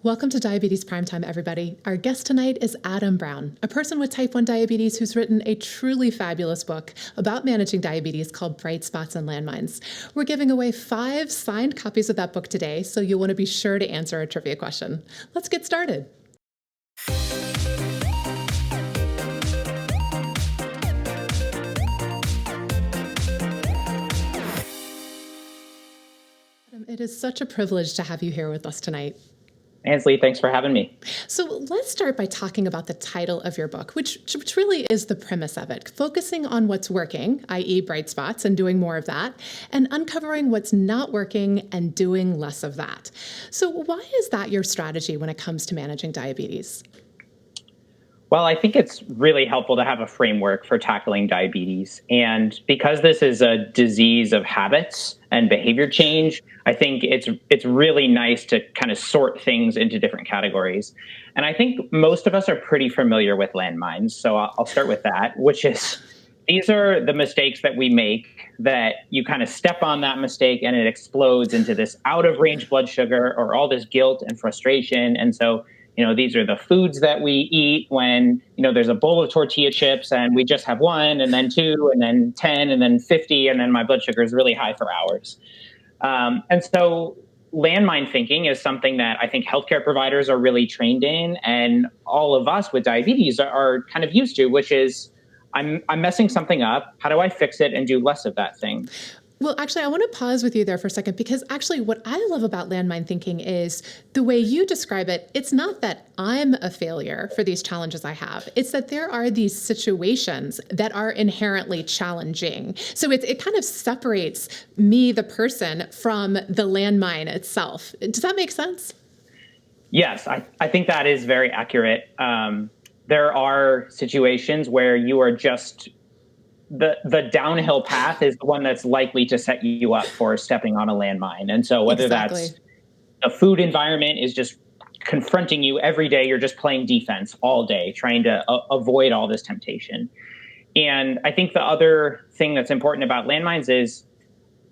Welcome to Diabetes Primetime, everybody. Our guest tonight is Adam Brown, a person with type 1 diabetes who's written a truly fabulous book about managing diabetes called Bright Spots Landmines. We're giving away 5 signed copies of that book today, so you'll want to be sure to answer a trivia question. Let's get started. Adam, it is such a privilege to have you here with us tonight. Ansley, thanks for having me. So let's start by talking about the title of your book, which really is the premise of it, focusing on what's working, i.e. bright spots, and doing more of that, and uncovering what's not working and doing less of that. So why is that your strategy when it comes to managing diabetes? Well, I think it's really helpful to have a framework for tackling diabetes. And because this is a disease of habits and behavior change, I think it's really nice to kind of sort things into different categories. And I think most of us are pretty familiar with landmines. So I'll start with that, which is these are the mistakes that we make that you kind of step on that mistake and it explodes into this out of range blood sugar or all this guilt and frustration. And so these are the foods that we eat when, there's a bowl of tortilla chips and we just have one and then 2 and then 10 and then 50 and then my blood sugar is really high for hours. And so landmine thinking is something that I think healthcare providers are really trained in, and all of us with diabetes are kind of used to, which is I'm messing something up. How do I fix it and do less of that thing? Well, actually, I want to pause with you there for a second, because actually what I love about landmine thinking is the way you describe it. It's not that I'm a failure for these challenges I have. It's that there are these situations that are inherently challenging. So it kind of separates me, the person, from the landmine itself. Does that make sense? Yes, I think that is very accurate. There are situations where you are just the downhill path is the one that's likely to set you up for stepping on a landmine. And so whether that's the food environment is just confronting you every day, you're just playing defense all day, trying to avoid all this temptation. And I think the other thing that's important about landmines is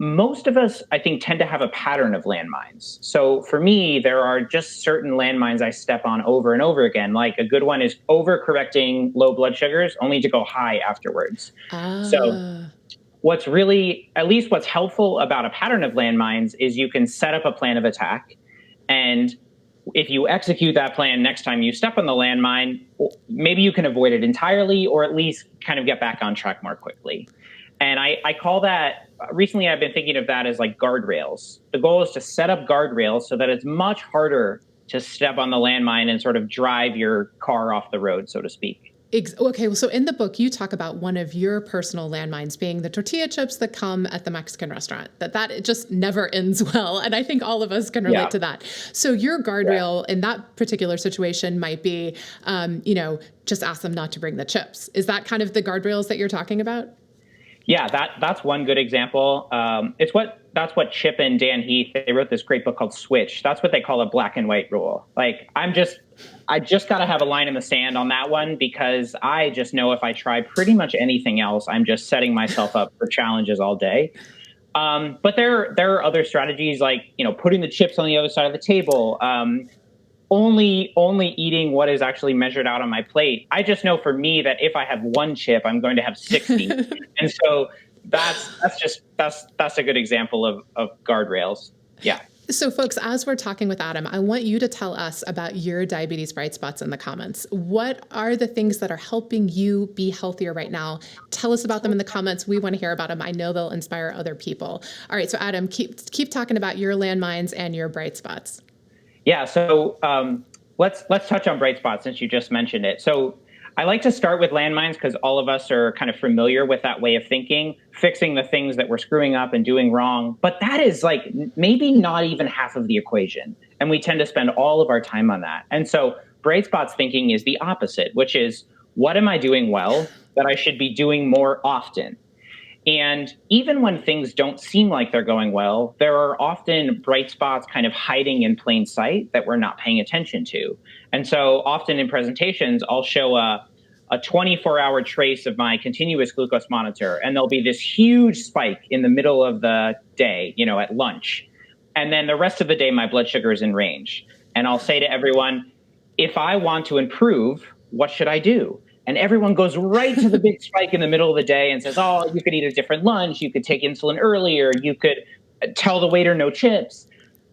most of us, I think, tend to have a pattern of landmines. So for me, there are just certain landmines I step on over and over again. Like a good one is overcorrecting low blood sugars only to go high afterwards. So what's really, at least what's helpful about a pattern of landmines is you can set up a plan of attack. And if you execute that plan next time you step on the landmine, maybe you can avoid it entirely or at least kind of get back on track more quickly. And I call that, recently I've been thinking of that as like guardrails. The goal is to set up guardrails so that it's much harder to step on the landmine and sort of drive your car off the road, so to speak. Okay, well, so in the book, you talk about one of your personal landmines being the tortilla chips that come at the Mexican restaurant, that it just never ends well. And I think all of us can relate to that. So your guardrail in that particular situation might be, just ask them not to bring the chips. Is that kind of the guardrails that you're talking about? Yeah, that's one good example. That's what Chip and Dan Heath, they wrote this great book called Switch. That's what they call a black and white rule. Like I just got to have a line in the sand on that one, because I just know if I try pretty much anything else, I'm just setting myself up for challenges all day. But there are other strategies like, putting the chips on the other side of the table, only eating what is actually measured out on my plate. I just know for me that if I have one chip, I'm going to have 60. And so that's a good example of guardrails. Yeah. So folks, as we're talking with Adam, I want you to tell us about your diabetes bright spots in the comments. What are the things that are helping you be healthier right now? Tell us about them in the comments. We want to hear about them. I know they'll inspire other people. All right. So Adam, keep talking about your landmines and your bright spots. Yeah, so let's touch on bright spots since you just mentioned it. So I like to start with landmines because all of us are kind of familiar with that way of thinking, fixing the things that we're screwing up and doing wrong. But that is like maybe not even half of the equation. And we tend to spend all of our time on that. And so bright spots thinking is the opposite, which is what am I doing well that I should be doing more often? And even when things don't seem like they're going well, there are often bright spots kind of hiding in plain sight that we're not paying attention to. And so often in presentations, I'll show a 24-hour trace of my continuous glucose monitor, and there'll be this huge spike in the middle of the day, at lunch. And then the rest of the day, my blood sugar is in range. and I'll say to everyone, if I want to improve, what should I do? And everyone goes right to the big spike in the middle of the day and says, oh, you could eat a different lunch. You could take insulin earlier. You could tell the waiter no chips.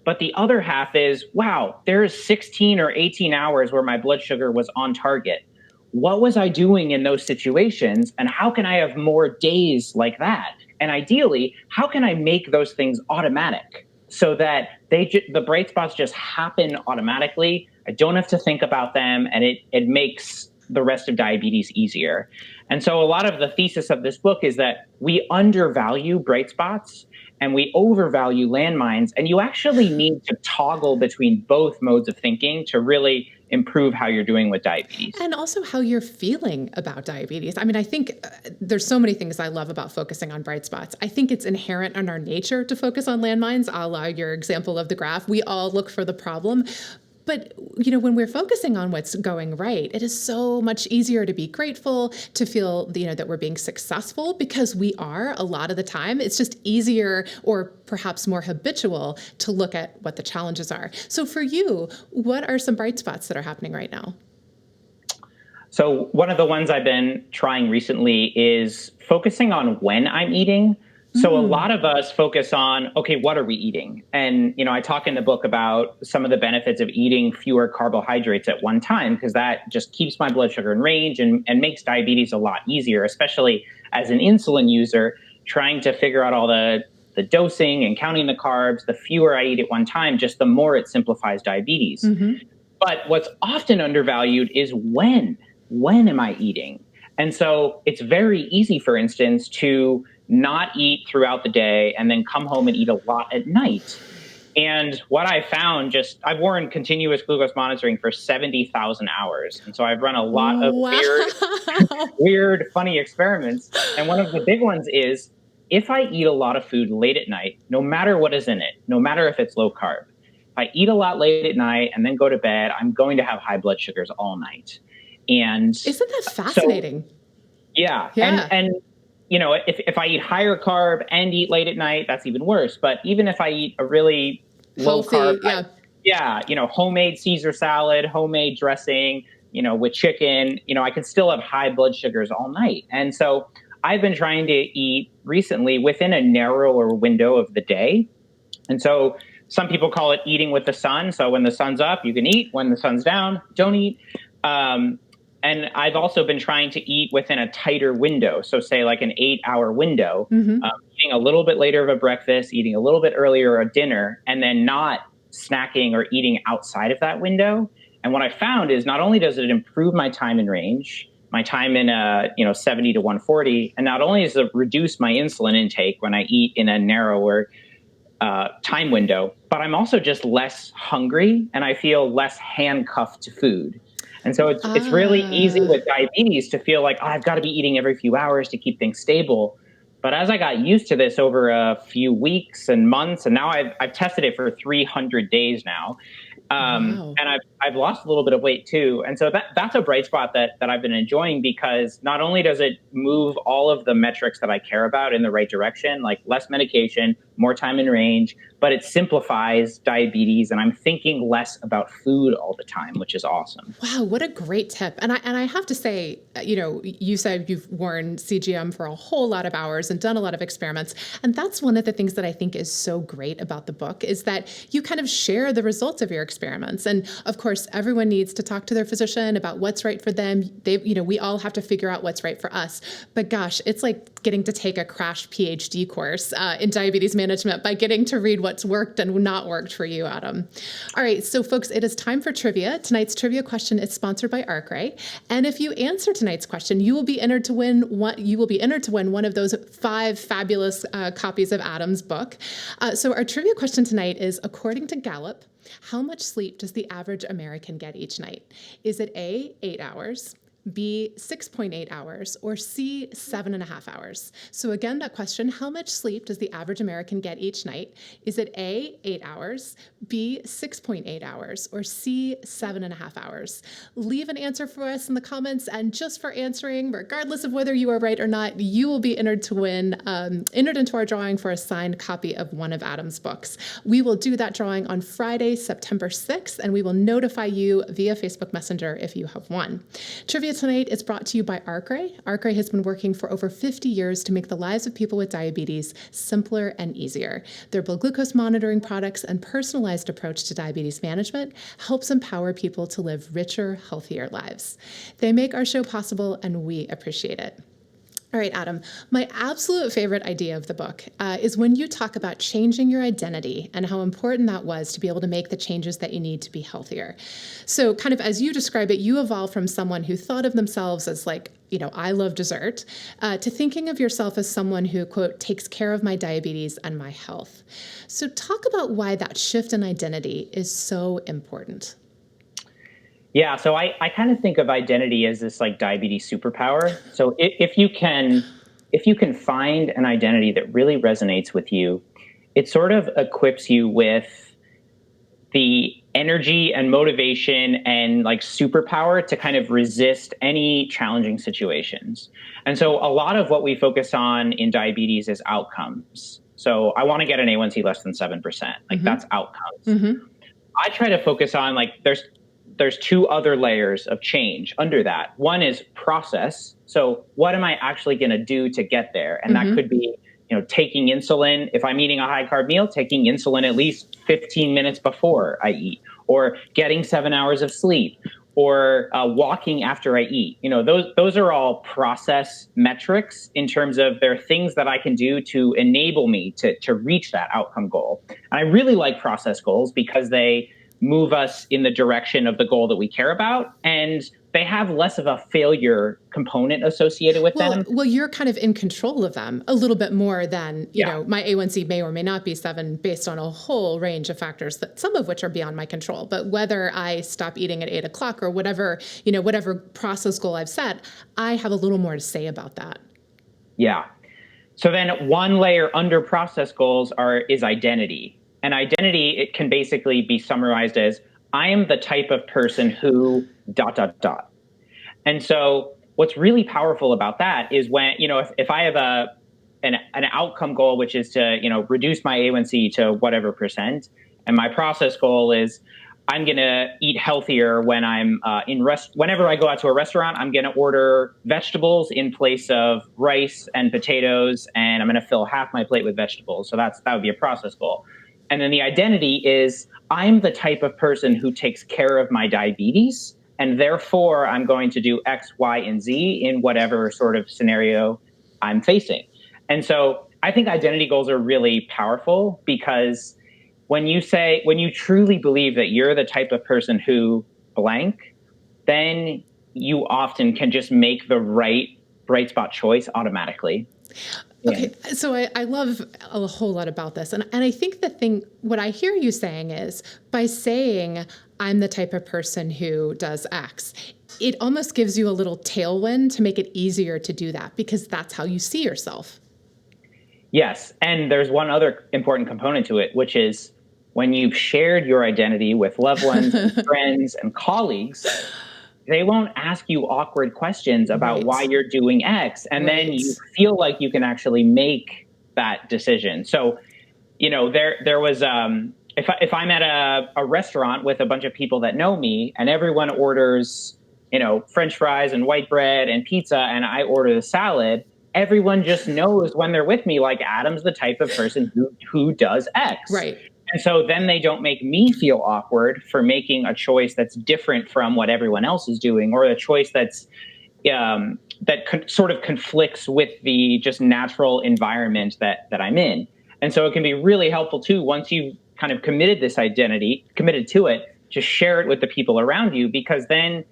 But the other half is, wow, there's 16 or 18 hours where my blood sugar was on target. What was I doing in those situations? And how can I have more days like that? And ideally, how can I make those things automatic so that the bright spots just happen automatically? I don't have to think about them, and it makes the rest of diabetes easier. And so a lot of the thesis of this book is that we undervalue bright spots and we overvalue landmines, and you actually need to toggle between both modes of thinking to really improve how you're doing with diabetes. And also how you're feeling about diabetes. I mean, I think there's so many things I love about focusing on bright spots. I think it's inherent in our nature to focus on landmines, a la your example of the graph. We all look for the problem. But, when we're focusing on what's going right, it is so much easier to be grateful, to feel, that we're being successful, because we are a lot of the time. It's just easier, or perhaps more habitual, to look at what the challenges are. So for you, what are some bright spots that are happening right now? So one of the ones I've been trying recently is focusing on when I'm eating. So a lot of us focus on, okay, what are we eating? And, I talk in the book about some of the benefits of eating fewer carbohydrates at one time, because that just keeps my blood sugar in range and makes diabetes a lot easier, especially as an insulin user, trying to figure out all the dosing and counting the carbs. The fewer I eat at one time, just the more it simplifies diabetes. But what's often undervalued is when am I eating? And so it's very easy, for instance, to not eat throughout the day and then come home and eat a lot at night. And what I found, I've worn continuous glucose monitoring for 70,000 hours. And so I've run a lot of weird, funny experiments. And one of the big ones is, if I eat a lot of food late at night, no matter what is in it, no matter if it's low carb, if I eat a lot late at night and then go to bed, I'm going to have high blood sugars all night. And isn't that fascinating? So, yeah. And if I eat higher carb and eat late at night, that's even worse. But even if I eat a really low carb, homemade Caesar salad, homemade dressing, with chicken, I can still have high blood sugars all night. And so I've been trying to eat recently within a narrower window of the day. And so some people call it eating with the sun. So when the sun's up, you can eat. When the sun's down, don't eat. And I've also been trying to eat within a tighter window. So say like an 8-hour window, eating a little bit later of a breakfast, eating a little bit earlier a dinner, and then not snacking or eating outside of that window. And what I found is, not only does it improve my time in range, my time in 70 to 140, and not only does it reduce my insulin intake when I eat in a narrower time window, but I'm also just less hungry and I feel less handcuffed to food. And so it's really easy with diabetes to feel like, I've got to be eating every few hours to keep things stable. But as I got used to this over a few weeks and months, and now I've tested it for 300 days now, and I've lost a little bit of weight too. And so that's a bright spot that I've been enjoying, because not only does it move all of the metrics that I care about in the right direction, like less medication, more time in range, but it simplifies diabetes, and I'm thinking less about food all the time, which is awesome. Wow, what a great tip. And I have to say, you said you've worn CGM for a whole lot of hours and done a lot of experiments. And that's one of the things that I think is so great about the book, is that you kind of share the results of your experiments. And of course, everyone needs to talk to their physician about what's right for them. We all have to figure out what's right for us. But gosh, it's like getting to take a crash PhD course in diabetes management by getting to read what's worked and not worked for you, Adam. All right, so folks, it is time for trivia. Tonight's trivia question is sponsored by Arkwright. And if you answer tonight's question, you will be entered to win one of those 5 fabulous copies of Adam's book. So our trivia question tonight is, according to Gallup, how much sleep does the average American get each night? Is it A, 8 hours, B, 6.8 hours, or C, 7.5 hours? So again, that question, how much sleep does the average American get each night? Is it A, 8 hours, B, 6.8 hours, or C, 7.5 hours? Leave an answer for us in the comments, and just for answering, regardless of whether you are right or not, you will be entered to win, entered into our drawing for a signed copy of one of Adam's books. We will do that drawing on Friday, September 6th, and we will notify you via Facebook Messenger if you have won. Trivia tonight is brought to you by Arcray. Arcray has been working for over 50 years to make the lives of people with diabetes simpler and easier. Their blood glucose monitoring products and personalized approach to diabetes management helps empower people to live richer, healthier lives. They make our show possible, and we appreciate it. All right, Adam, my absolute favorite idea of the book is when you talk about changing your identity and how important that was to be able to make the changes that you need to be healthier. So kind of as you describe it, you evolved from someone who thought of themselves as like, I love dessert, to thinking of yourself as someone who, quote, takes care of my diabetes and my health. So talk about why that shift in identity is so important. Yeah, so I kind of think of identity as this like diabetes superpower. So if you can find an identity that really resonates with you, it sort of equips you with the energy and motivation and like superpower to kind of resist any challenging situations. And so a lot of what we focus on in diabetes is outcomes. So I want to get an A1C less than 7%. Like that's outcomes. I try to focus on like there's two other layers of change under that. One is process. So what am I actually going to do to get there? And that could be, taking insulin. If I'm eating a high carb meal, taking insulin at least 15 minutes before I eat, or getting 7 hours of sleep, or walking after I eat. Those are all process metrics in terms of there are things that I can do to enable me to reach that outcome goal. And I really like process goals because they move us in the direction of the goal that we care about, and they have less of a failure component associated with them. Well, you're kind of in control of them a little bit more than, my A1C may or may not be 7 based on a whole range of factors, that some of which are beyond my control. But whether I stop eating at 8 o'clock or whatever process goal I've set, I have a little more to say about that. Yeah. So then one layer under process goals is identity. And identity, it can basically be summarized as, I am the type of person who ... And so what's really powerful about that is when, if I have an outcome goal, which is to, reduce my A1C to whatever percent, and my process goal is I'm going to eat healthier when I'm whenever I go out to a restaurant, I'm going to order vegetables in place of rice and potatoes, and I'm going to fill half my plate with vegetables. So that would be a process goal. And then the identity is, I'm the type of person who takes care of my diabetes, and therefore I'm going to do X, Y, and Z in whatever sort of scenario I'm facing. And so I think identity goals are really powerful because when you truly believe that you're the type of person who blank, then you often can just make the right bright spot choice automatically. Okay, so I love a whole lot about this. And I think what I hear you saying is, by saying, I'm the type of person who does X, it almost gives you a little tailwind to make it easier to do that, because that's how you see yourself. Yes, and there's one other important component to it, which is when you've shared your identity with loved ones and friends and colleagues, they won't ask you awkward questions about why you're doing X. And then you feel like you can actually make that decision. So, there was, if I'm at a restaurant with a bunch of people that know me and everyone orders, French fries and white bread and pizza, and I order the salad, everyone just knows when they're with me, like, Adam's the type of person who does X. Right. And so then they don't make me feel awkward for making a choice that's different from what everyone else is doing, or a choice that's sort of conflicts with the just natural environment that I'm in. And so it can be really helpful too, once you've kind of committed to it, to share it with the people around you, because then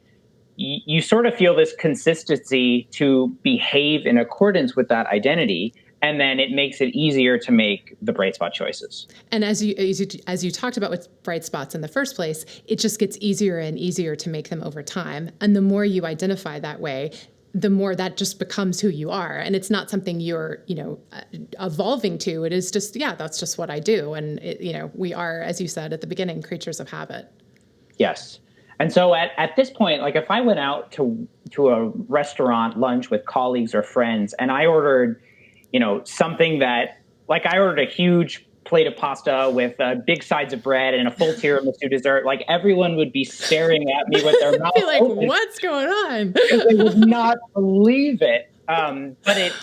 you sort of feel this consistency to behave in accordance with that identity. And then it makes it easier to make the bright spot choices. And as you talked about with bright spots in the first place, it just gets easier and easier to make them over time. And the more you identify that way, the more that just becomes who you are. And it's not something you're, evolving to. It is just, that's just what I do. And, we are, as you said at the beginning, creatures of habit. Yes. And so at this point, like if I went out to a restaurant lunch with colleagues or friends and I ordered, something that, like I ordered a huge plate of pasta with big sides of bread and a full tiramisu dessert, like everyone would be staring at me with their mouth be like, open. What's going on? Because they would not believe it. But it,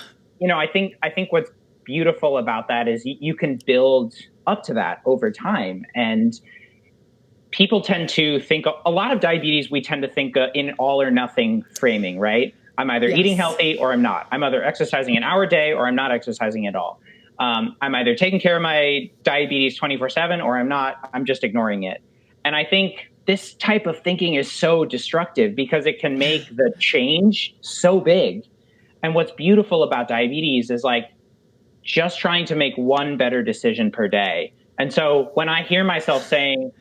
I think what's beautiful about that is you can build up to that over time. And people tend to think a lot of diabetes, we tend to think in all or nothing framing, right? I'm either eating healthy or I'm not. I'm either exercising an hour a day or I'm not exercising at all. I'm either taking care of my diabetes 24/7 or I'm not. I'm just ignoring it. And I think this type of thinking is so destructive because it can make the change so big. And what's beautiful about diabetes is like just trying to make one better decision per day. And so when I hear myself saying,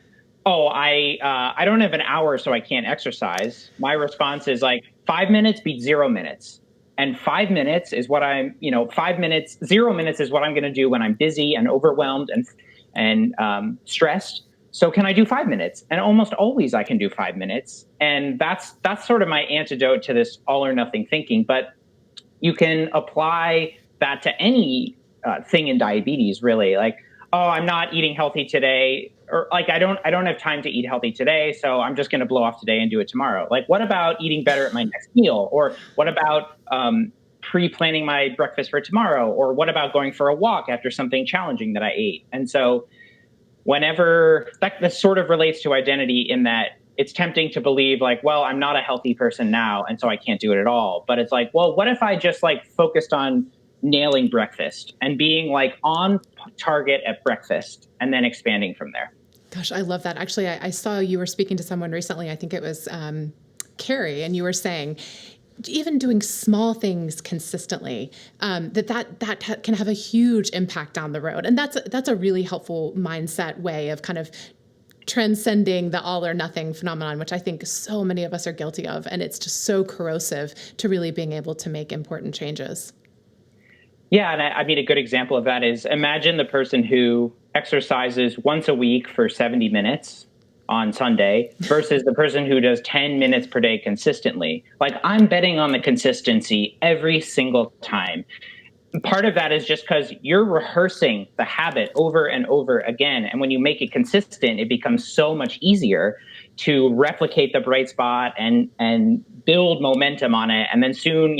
oh, I don't have an hour, so I can't exercise, my response is like 5 minutes beats 0 minutes. And 5 minutes is what 5 minutes, 0 minutes is what I'm going to do when I'm busy and overwhelmed and stressed. So can I do 5 minutes? And almost always I can do 5 minutes. And that's sort of my antidote to this all or nothing thinking. But you can apply that to any thing in diabetes, really. Like, oh, I'm not eating healthy today, or like I don't have time to eat healthy today, so I'm just going to blow off today and do it tomorrow. Like, what about eating better at my next meal? Or what about pre-planning my breakfast for tomorrow? Or what about going for a walk after something challenging that I ate? And so whenever that sort of relates to identity in that it's tempting to believe like, well, I'm not a healthy person now, and so I can't do it at all. But it's like, well, what if I just like focused on nailing breakfast and being like on target at breakfast and then expanding from there? Gosh, I love that. Actually, I saw you were speaking to someone recently. I think it was Carrie, and you were saying even doing small things consistently, that can have a huge impact down the road. And that's a really helpful mindset way of kind of transcending the all or nothing phenomenon, which I think so many of us are guilty of. And it's just so corrosive to really being able to make important changes. Yeah. And I mean, a good example of that is imagine the person who exercises once a week for 70 minutes on Sunday versus the person who does 10 minutes per day consistently. Like, I'm betting on the consistency every single time. Part of that is just because you're rehearsing the habit over and over again. And when you make it consistent, it becomes so much easier to replicate the bright spot and build momentum on it. And then soon,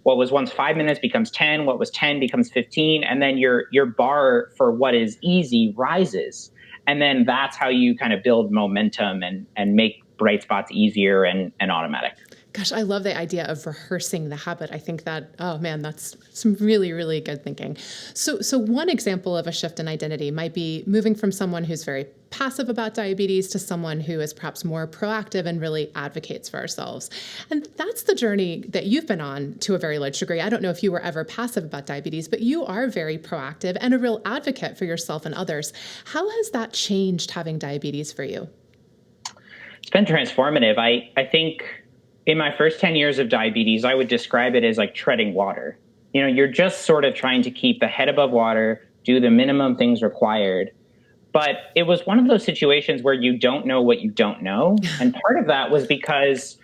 what was once 5 minutes becomes 10, what was 10 becomes 15. And then your bar for what is easy rises. And then that's how you kind of build momentum and make bright spots easier and automatic. Gosh, I love the idea of rehearsing the habit. I think that, oh man, that's some really, really good thinking. So one example of a shift in identity might be moving from someone who's very passive about diabetes to someone who is perhaps more proactive and really advocates for ourselves. And that's the journey that you've been on to a very large degree. I don't know if you were ever passive about diabetes, but you are very proactive and a real advocate for yourself and others. How has that changed having diabetes for you? It's been transformative. I think in my first 10 years of diabetes, I would describe it as like treading water. You're just sort of trying to keep the head above water, do the minimum things required. But it was one of those situations where you don't know what you don't know. And part of that was because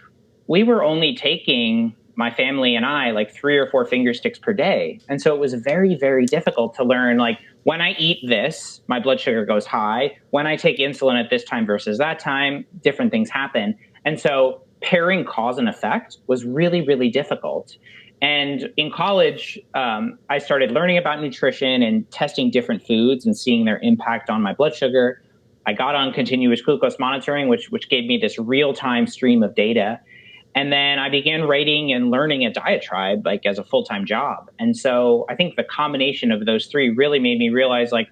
we were only taking, my family and I, like 3 or 4 finger sticks per day. And so it was very, very difficult to learn, like, when I eat this, my blood sugar goes high. When I take insulin at this time versus that time, different things happen. And so pairing cause and effect was really, really difficult. And in college, I started learning about nutrition and testing different foods and seeing their impact on my blood sugar. I got on continuous glucose monitoring, which gave me this real-time stream of data. And then I began writing and learning a diatribe, like as a full-time job. And so I think the combination of those three really made me realize, like,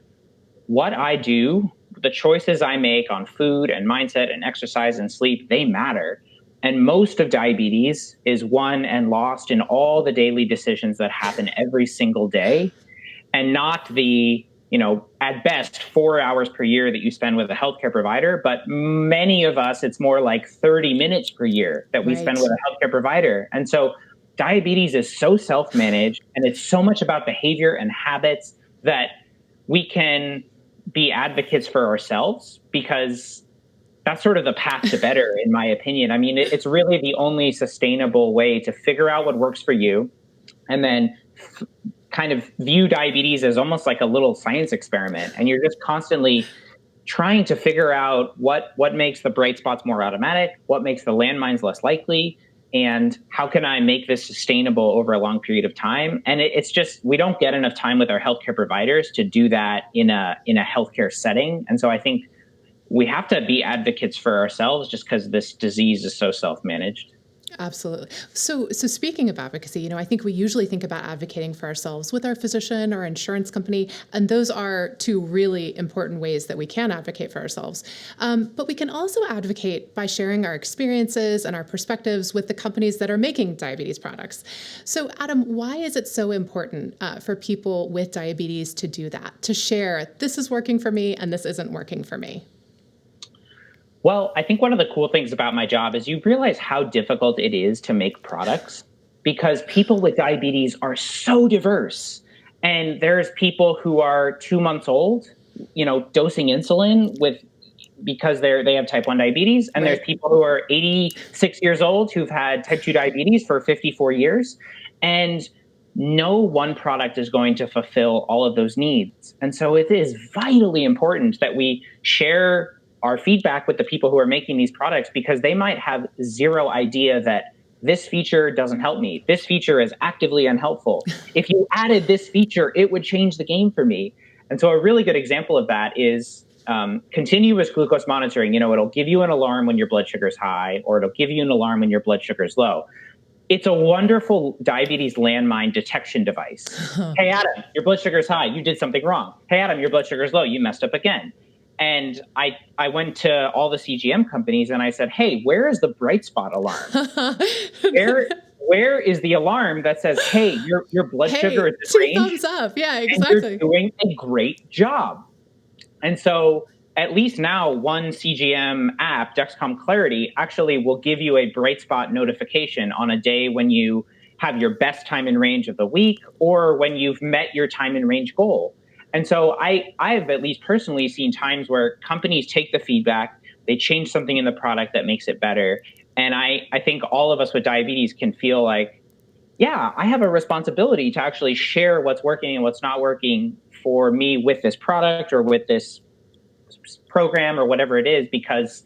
what I do, the choices I make on food and mindset and exercise and sleep, they matter. And most of diabetes is won and lost in all the daily decisions that happen every single day, and not the, at best 4 hours per year that you spend with a healthcare provider. But many of us, it's more like 30 minutes per year that we spend with a healthcare provider. And so diabetes is so self-managed, and it's so much about behavior and habits that we can be advocates for ourselves, because that's sort of the path to better, in my opinion. I mean, it's really the only sustainable way to figure out what works for you, and then kind of view diabetes as almost like a little science experiment. And you're just constantly trying to figure out what makes the bright spots more automatic, what makes the landmines less likely, and how can I make this sustainable over a long period of time? And it's just, we don't get enough time with our healthcare providers to do that in a healthcare setting. And so I think we have to be advocates for ourselves, just because this disease is so self-managed. Absolutely. So speaking of advocacy, I think we usually think about advocating for ourselves with our physician or insurance company, and those are two really important ways that we can advocate for ourselves. But we can also advocate by sharing our experiences and our perspectives with the companies that are making diabetes products. So Adam, why is it so important for people with diabetes to do that, to share, this is working for me and this isn't working for me? Well, I think one of the cool things about my job is you realize how difficult it is to make products, because people with diabetes are so diverse. And there's people who are 2 months old, dosing insulin because they have type 1 diabetes. And there's people who are 86 years old who've had type 2 diabetes for 54 years. And no one product is going to fulfill all of those needs. And so it is vitally important that we share our feedback with the people who are making these products, because they might have zero idea that this feature doesn't help me. This feature is actively unhelpful. If you added this feature, it would change the game for me. And so a really good example of that is continuous glucose monitoring. It'll give you an alarm when your blood sugar is high, or it'll give you an alarm when your blood sugar is low. It's a wonderful diabetes landmine detection device. Hey, Adam, your blood sugar is high. You did something wrong. Hey, Adam, your blood sugar is low. You messed up again. And I went to all the CGM companies and I said, hey, where is the bright spot alarm? Where is the alarm that says, hey, your blood sugar is two range, thumbs up. Yeah, exactly. And you're doing a great job. And so at least now one CGM app, Dexcom Clarity, actually will give you a bright spot notification on a day when you have your best time in range of the week, or when you've met your time in range goal. And so I've at least personally seen times where companies take the feedback, they change something in the product that makes it better. And I think all of us with diabetes can feel like, yeah, I have a responsibility to actually share what's working and what's not working for me with this product or with this program or whatever it is, because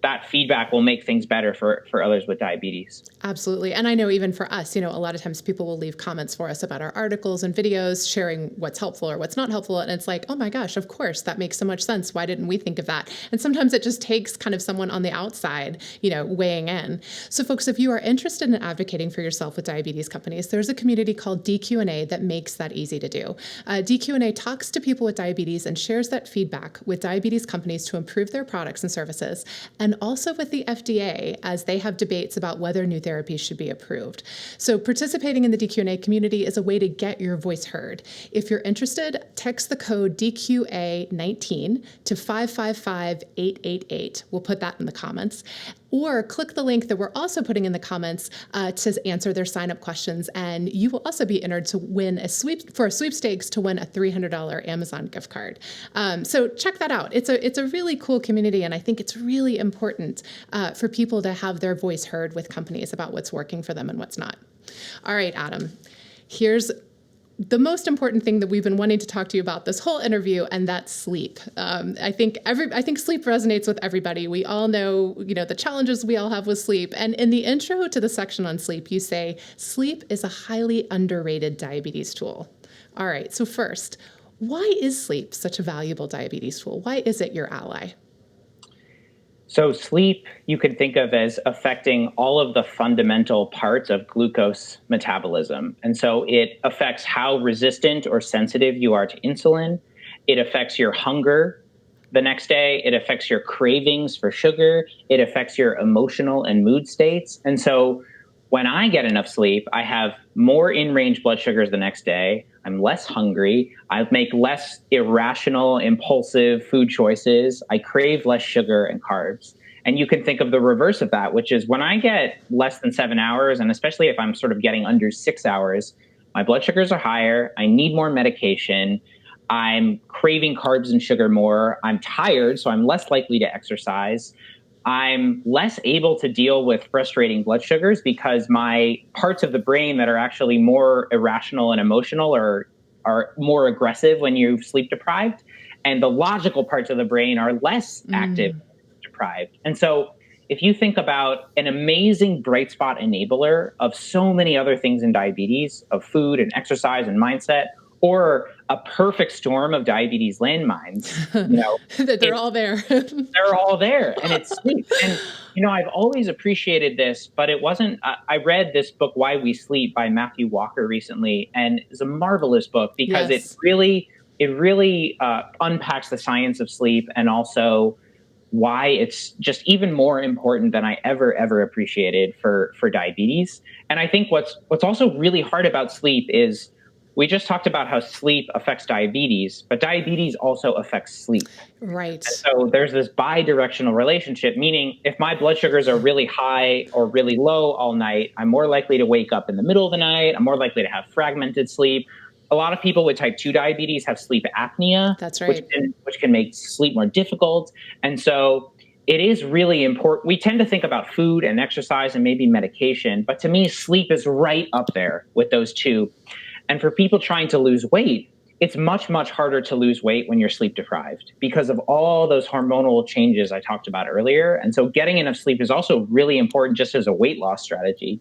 that feedback will make things better for others with diabetes. Absolutely. And I know even for us, a lot of times people will leave comments for us about our articles and videos, sharing what's helpful or what's not helpful. And it's like, oh my gosh, of course, that makes so much sense. Why didn't we think of that? And sometimes it just takes kind of someone on the outside, weighing in. So folks, if you are interested in advocating for yourself with diabetes companies, there's a community called DQ&A that makes that easy to do. DQ&A talks to people with diabetes and shares that feedback with diabetes companies to improve their products and services, and also with the FDA as they have debates about whether new therapies should be approved. So participating in the DQ&A community is a way to get your voice heard. If you're interested, text the code DQA19 to 555-888. We'll put that in the comments. Or click the link that we're also putting in the comments to answer their sign-up questions, and you will also be entered to win a sweepstakes to win a $300 Amazon gift card. So check that out. It's a really cool community, and I think it's really important for people to have their voice heard with companies about what's working for them and what's not. All right, Adam, here's the most important thing that we've been wanting to talk to you about this whole interview, and that's sleep. I think sleep resonates with everybody. We all know, the challenges we all have with sleep. And in the intro to the section on sleep, you say, sleep is a highly underrated diabetes tool. All right, so first, why is sleep such a valuable diabetes tool? Why is it your ally? So sleep, you can think of as affecting all of the fundamental parts of glucose metabolism. And so it affects how resistant or sensitive you are to insulin. It affects your hunger. the next day. It affects your cravings for sugar. It affects your emotional and mood states. And so when I get enough sleep, I have more in-range blood sugars the next day. I'm less hungry. I make less irrational, impulsive food choices. I crave less sugar and carbs. And you can think of the reverse of that, which is when I get less than 7 hours, and especially if I'm sort of getting under 6 hours, my blood sugars are higher. I need more medication. I'm craving carbs and sugar more. I'm tired, so I'm less likely to exercise. I'm less able to deal with frustrating blood sugars because my parts of the brain that are actually more irrational and emotional are more aggressive when you're sleep deprived. And the logical parts of the brain are less active when you're deprived. And so if you think about an amazing bright spot enabler of so many other things in diabetes, of food and exercise and mindset, or a perfect storm of diabetes landmines, They're all there. they're all there, and it's sleep. And I've always appreciated this, but it wasn't. I read this book, Why We Sleep, by Matthew Walker recently, and it's a marvelous book because Yes. it really unpacks the science of sleep and also why it's just even more important than I ever appreciated for diabetes. And I think what's also really hard about sleep is we just talked about how sleep affects diabetes, but diabetes also affects sleep. Right. And so there's this bi-directional relationship, meaning if my blood sugars are really high or really low all night, I'm more likely to wake up in the middle of the night. I'm more likely to have fragmented sleep. A lot of people with type 2 diabetes have sleep apnea, That's right. which can make sleep more difficult. And so it is really important. We tend to think about food and exercise and maybe medication, but to me, sleep is right up there with those two. And for people trying to lose weight, it's much harder to lose weight when you're sleep deprived because of all those hormonal changes I talked about earlier. And so getting enough sleep is also really important just as a weight loss strategy.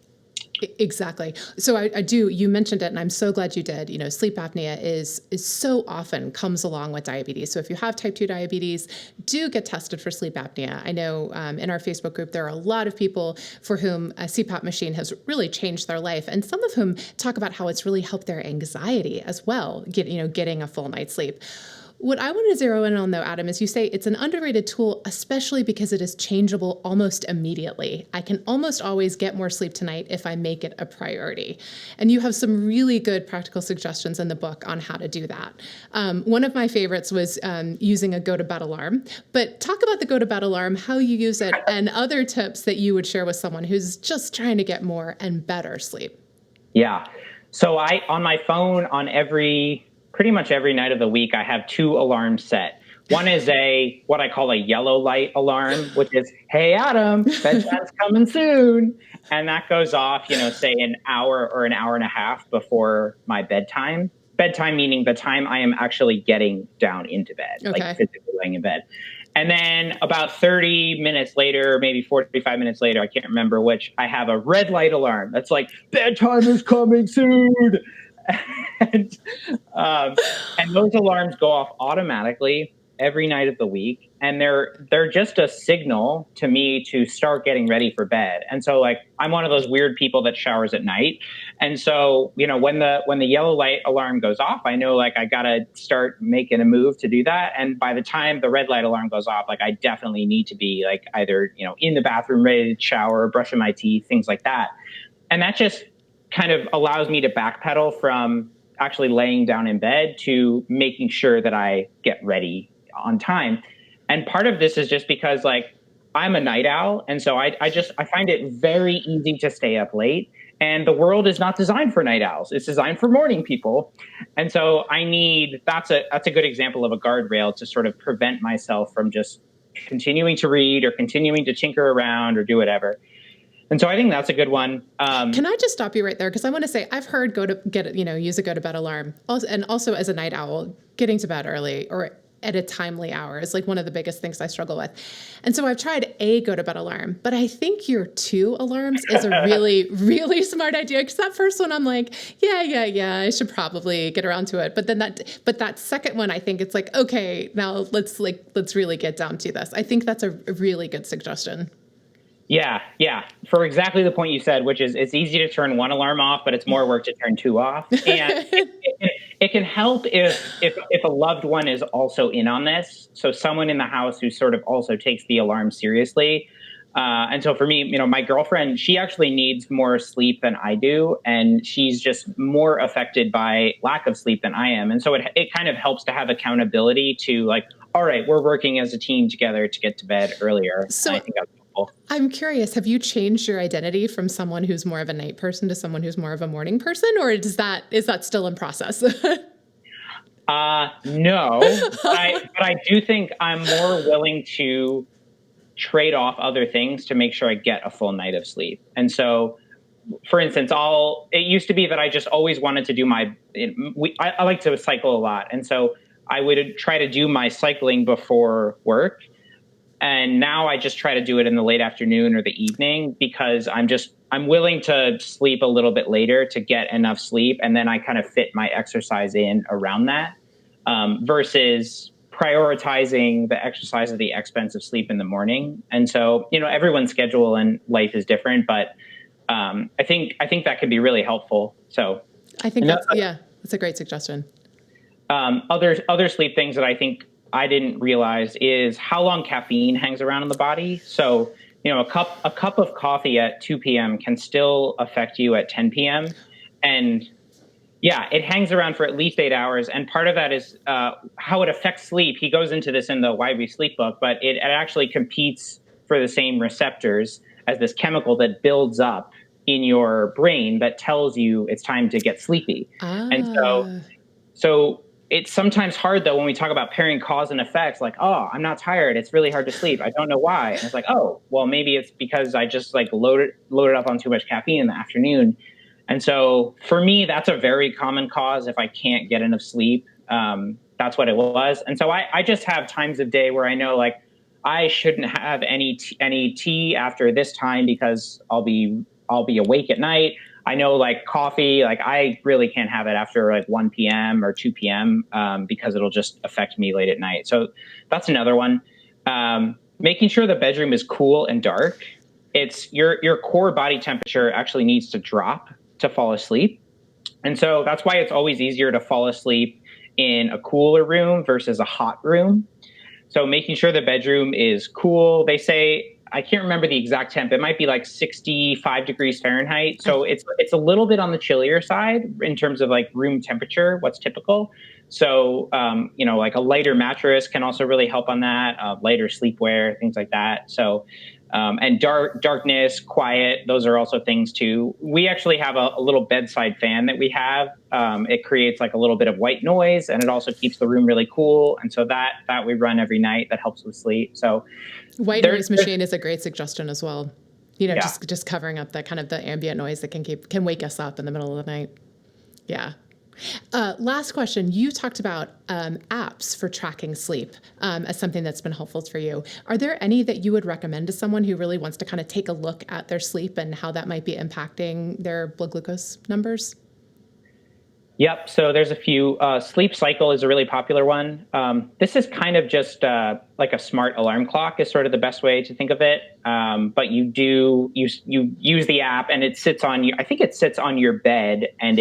Exactly. So I do, you mentioned it, and I'm so glad you did. Sleep apnea is so often comes along with diabetes. So if you have type 2 diabetes, do get tested for sleep apnea. I know in our Facebook group, there are a lot of people for whom a CPAP machine has really changed their life. And some of whom talk about how it's really helped their anxiety as well, getting a full night's sleep. What I want to zero in on, though, Adam, is you say it's an underrated tool, especially because it is changeable almost immediately. I can almost always get more sleep tonight if I make it a priority. And you have some really good practical suggestions in the book on how to do that. One of my favorites was using a go-to-bed alarm. But talk about the go-to-bed alarm, how you use it, and other tips that you would share with someone who's just trying to get more and better sleep. Yeah. So on my phone, pretty much every night of the week, I have two alarms set. One is what I call a yellow light alarm, which is, hey, Adam, bedtime's coming soon. And that goes off, say an hour or an hour and a half before my bedtime. Bedtime meaning the time I am actually getting down into bed, Okay. like physically laying in bed. And then about 30 minutes later, maybe 45 minutes later, I can't remember which, I have a red light alarm. That's like, bedtime is coming soon. and those alarms go off automatically every night of the week, and they're just a signal to me to start getting ready for bed. And so, like, I'm one of those weird people that showers at night, and so when the yellow light alarm goes off, I know, like, I gotta start making a move to do that. And by the time the red light alarm goes off, like, I definitely need to be, like, either in the bathroom, ready to shower, brushing my teeth, things like that. And that just kind of allows me to backpedal from actually laying down in bed to making sure that I get ready on time. And part of this is just because, like, I'm a night owl. And so I find it very easy to stay up late. And the world is not designed for night owls. It's designed for morning people. And so that's a good example of a guardrail to sort of prevent myself from just continuing to read or continuing to tinker around or do whatever. And so I think that's a good one. Can I just stop you right there? Because I want to say I've heard use a go to bed alarm, and also as a night owl, getting to bed early or at a timely hour is like one of the biggest things I struggle with. And so I've tried a go to bed alarm, but I think your 2 alarms is a really, really smart idea. Because that first one, I'm like, yeah, I should probably get around to it. But then that second one, I think it's like, okay, now let's really get down to this. I think that's a really good suggestion. Yeah. For exactly the point you said, which is it's easy to turn one alarm off, but it's more work to turn 2 off. And It can help if a loved one is also in on this. So someone in the house who sort of also takes the alarm seriously. And so for me, my girlfriend, she actually needs more sleep than I do, and she's just more affected by lack of sleep than I am. And so it kind of helps to have accountability to like, all right, we're working as a team together to get to bed earlier. So And I think that's helpful. I'm curious, have you changed your identity from someone who's more of a night person to someone who's more of a morning person, or is that still in process? No, but I do think I'm more willing to trade off other things to make sure I get a full night of sleep. And so, for instance, it used to be that I just always wanted to do I like to cycle a lot. And so I would try to do my cycling before work. And now I just try to do it in the late afternoon or the evening because I'm willing to sleep a little bit later to get enough sleep. And then I kind of fit my exercise in around that, versus prioritizing the exercise at the expense of sleep in the morning. And so, everyone's schedule and life is different, but I think that could be really helpful. So I think that's a great suggestion. Other sleep things that I think I didn't realize is how long caffeine hangs around in the body. So, a cup of coffee at 2 p.m. can still affect you at 10 p.m. And yeah, it hangs around for at least 8 hours. And part of that is how it affects sleep. He goes into this in the Why We Sleep book, but it actually competes for the same receptors as this chemical that builds up in your brain that tells you it's time to get sleepy. And so it's sometimes hard, though, when we talk about pairing cause and effects, like, oh, I'm not tired. It's really hard to sleep. I don't know why. And it's like, oh, well, maybe it's because I just like loaded up on too much caffeine in the afternoon. And so for me, that's a very common cause. If I can't get enough sleep, that's what it was. And so I just have times of day where I know like I shouldn't have any tea after this time because I'll be awake at night. I know like coffee, like I really can't have it after like 1 p.m. or 2 p.m. Because it'll just affect me late at night. So that's another one. Making sure the bedroom is cool and dark. It's your core body temperature actually needs to drop to fall asleep. And so that's why it's always easier to fall asleep in a cooler room versus a hot room. So making sure the bedroom is cool. They say, I can't remember the exact temp. It might be like 65 degrees Fahrenheit. So it's a little bit on the chillier side in terms of like room temperature, what's typical. So, like a lighter mattress can also really help on that, lighter sleepwear, things like that. So, and darkness, quiet, those are also things too. We actually have a little bedside fan that we have. It creates like a little bit of white noise, and it also keeps the room really cool. And so that we run every night, that helps with sleep. So white noise machine is a great suggestion as well. Just covering up the kind of the ambient noise that can wake us up in the middle of the night. Yeah. Last question. You talked about apps for tracking sleep as something that's been helpful for you. Are there any that you would recommend to someone who really wants to kind of take a look at their sleep and how that might be impacting their blood glucose numbers? Yep. So there's a few. Sleep Cycle is a really popular one. This is kind of just like a smart alarm clock is sort of the best way to think of it. But you use the app, and it sits on you. I think it sits on your bed, and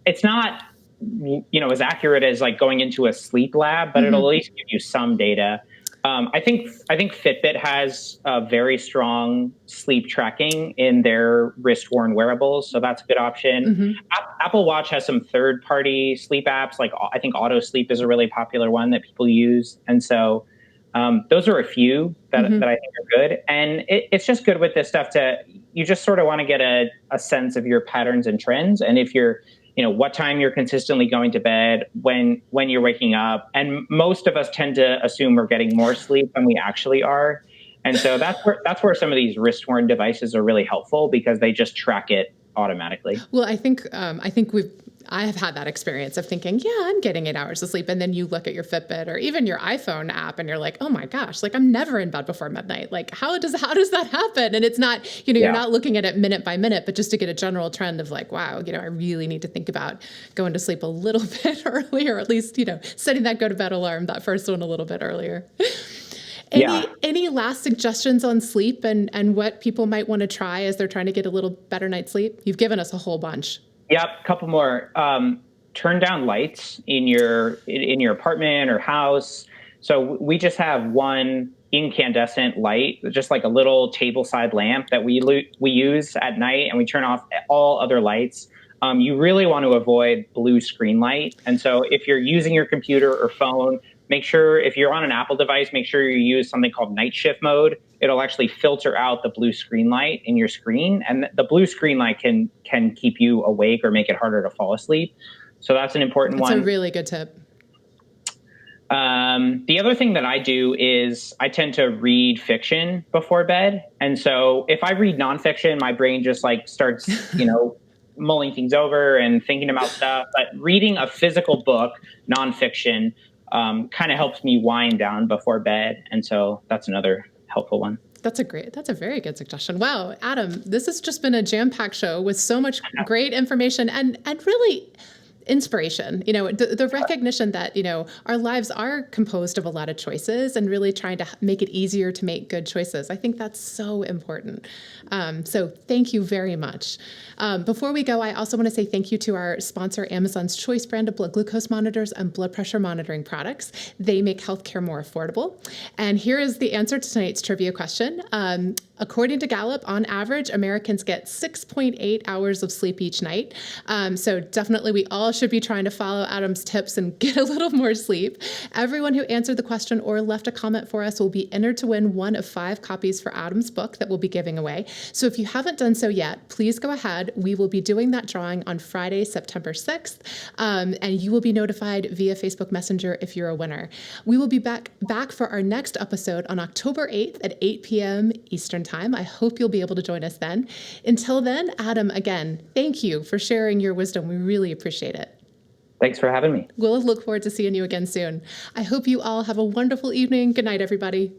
it's not as accurate as like going into a sleep lab, but it'll at least give you some data. I think Fitbit has a very strong sleep tracking in their wrist-worn wearables, so that's a good option. Apple Watch has some third-party sleep apps, like I think Auto Sleep is a really popular one that people use, and so those are a few that I think are good. And it's just good with this stuff you just sort of want to get a sense of your patterns and trends, and if you're what time you're consistently going to bed, when you're waking up. And most of us tend to assume we're getting more sleep than we actually are. And so that's where some of these wrist-worn devices are really helpful because they just track it automatically. Well, I think I have had that experience of thinking, yeah, I'm getting 8 hours of sleep. And then you look at your Fitbit or even your iPhone app and you're like, oh my gosh, like I'm never in bed before midnight. Like how does that happen? And it's not, you're not looking at it minute by minute, but just to get a general trend of like, wow, I really need to think about going to sleep a little bit earlier, or at least, setting that go to bed alarm, that first one a little bit earlier. Any last suggestions on sleep and what people might want to try as they're trying to get a little better night's sleep? You've given us a whole bunch. Yep, a couple more. turn down lights in your apartment or house. So we just have one incandescent light, just like a little table side lamp that we use at night, and we turn off all other lights. You really want to avoid blue screen light. And so if you're using your computer or phone, make sure if you're on an Apple device, make sure you use something called night shift mode. It'll actually filter out the blue screen light in your screen. And the blue screen light can keep you awake or make it harder to fall asleep. So that's an important one. That's a really good tip. The other thing that I do is I tend to read fiction before bed. And so if I read nonfiction, my brain just like starts, mulling things over and thinking about stuff. But reading a physical book, nonfiction, kind of helps me wind down before bed. And so that's another helpful one. That's a very good suggestion. Wow, Adam, this has just been a jam-packed show with so much great information and really inspiration, the recognition that, our lives are composed of a lot of choices and really trying to make it easier to make good choices. I think that's so important. So thank you very much. Before we go, I also want to say thank you to our sponsor, Amazon's Choice brand of blood glucose monitors and blood pressure monitoring products. They make healthcare more affordable. And here is the answer to tonight's trivia question. According to Gallup, on average, Americans get 6.8 hours of sleep each night. So definitely we all should be trying to follow Adam's tips and get a little more sleep. Everyone who answered the question or left a comment for us will be entered to win one of 5 copies for Adam's book that we'll be giving away. So if you haven't done so yet, please go ahead. We will be doing that drawing on Friday, September 6th, and you will be notified via Facebook Messenger if you're a winner. We will be back for our next episode on October 8th at 8 p.m. Eastern Time. I hope you'll be able to join us then. Until then, Adam, again, thank you for sharing your wisdom. We really appreciate it. Thanks for having me. We'll look forward to seeing you again soon. I hope you all have a wonderful evening. Good night, everybody.